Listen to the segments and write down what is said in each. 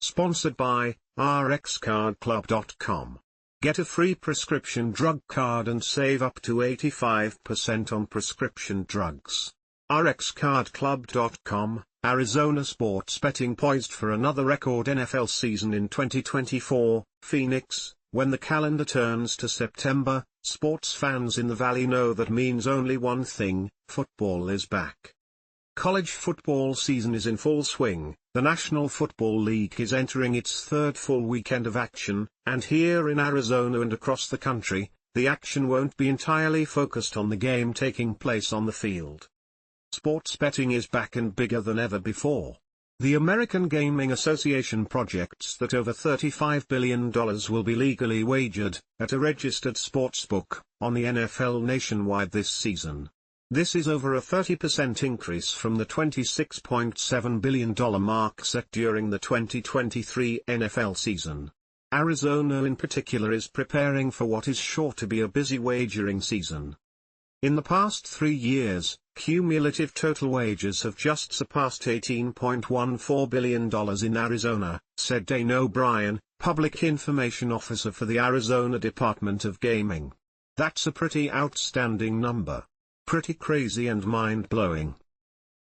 Sponsored by RxCardClub.com. Get a free prescription drug card and save up to 85% on prescription drugs. RxCardClub.com. Arizona sports betting poised for another record NFL season in 2024. Phoenix. When the calendar turns to September, sports fans in the Valley know that means only one thing: football is back. College football season is in full swing. The National Football League is entering its third full weekend of action, and here in Arizona and across the country, the action won't be entirely focused on the game taking place on the field. Sports betting is back and bigger than ever before. The American Gaming Association projects that over $35 billion will be legally wagered, at a registered sportsbook, on the NFL nationwide this season. This is over a 30% increase from the $26.7 billion mark set during the 2023 NFL season. Arizona in particular is preparing for what is sure to be a busy wagering season. In the past 3 years, cumulative total wagers have just surpassed $18.14 billion in Arizona, said Dane O'Brien, Public Information Officer for the Arizona Department of Gaming. That's a pretty outstanding number. Pretty crazy and mind-blowing.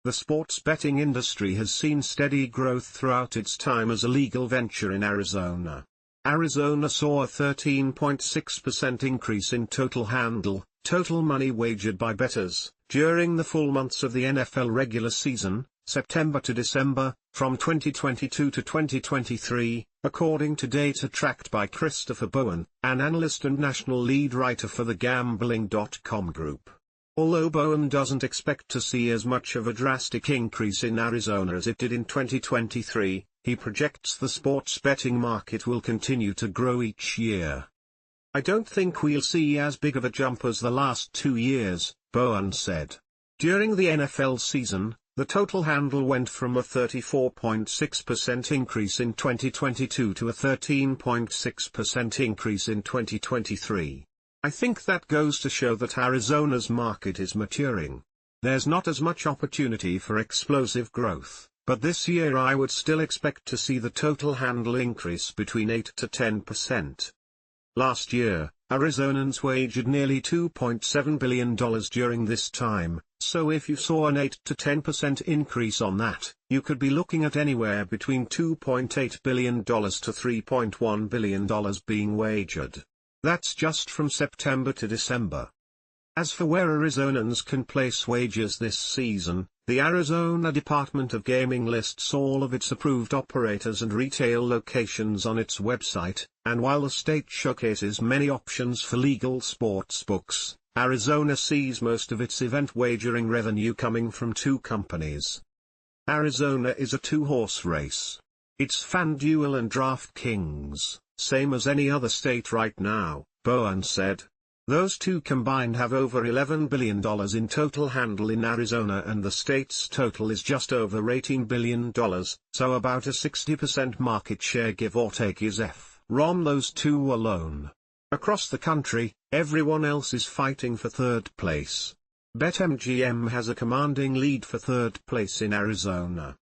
The sports betting industry has seen steady growth throughout its time as a legal venture in Arizona. Arizona saw a 13.6% increase in total handle, total money wagered by bettors, during the full months of the NFL regular season, September to December, from 2022 to 2023, according to data tracked by Christopher Bowen, an analyst and national lead writer for the Gambling.com group. Although Bowen doesn't expect to see as much of a drastic increase in Arizona as it did in 2023, he projects the sports betting market will continue to grow each year. I don't think we'll see as big of a jump as the last 2 years, Bowen said. During the NFL season, the total handle went from a 34.6% increase in 2022 to a 13.6% increase in 2023. I think that goes to show that Arizona's market is maturing. There's not as much opportunity for explosive growth, but this year I would still expect to see the total handle increase between 8 to 10%. Last year, Arizonans wagered nearly $2.7 billion during this time, so if you saw an 8 to 10% increase on that, you could be looking at anywhere between $2.8 billion to $3.1 billion being wagered. That's just from September to December. As for where Arizonans can place wagers this season, the Arizona Department of Gaming lists all of its approved operators and retail locations on its website, and while the state showcases many options for legal sports books, Arizona sees most of its event wagering revenue coming from 2 companies. Arizona is a 2-horse race. It's FanDuel and DraftKings, same as any other state right now, Bowen said. Those 2 combined have over $11 billion in total handle in Arizona, and the state's total is just over $18 billion, so about a 60% market share give or take is from those 2 alone. Across the country, everyone else is fighting for third place. BetMGM has a commanding lead for third place in Arizona.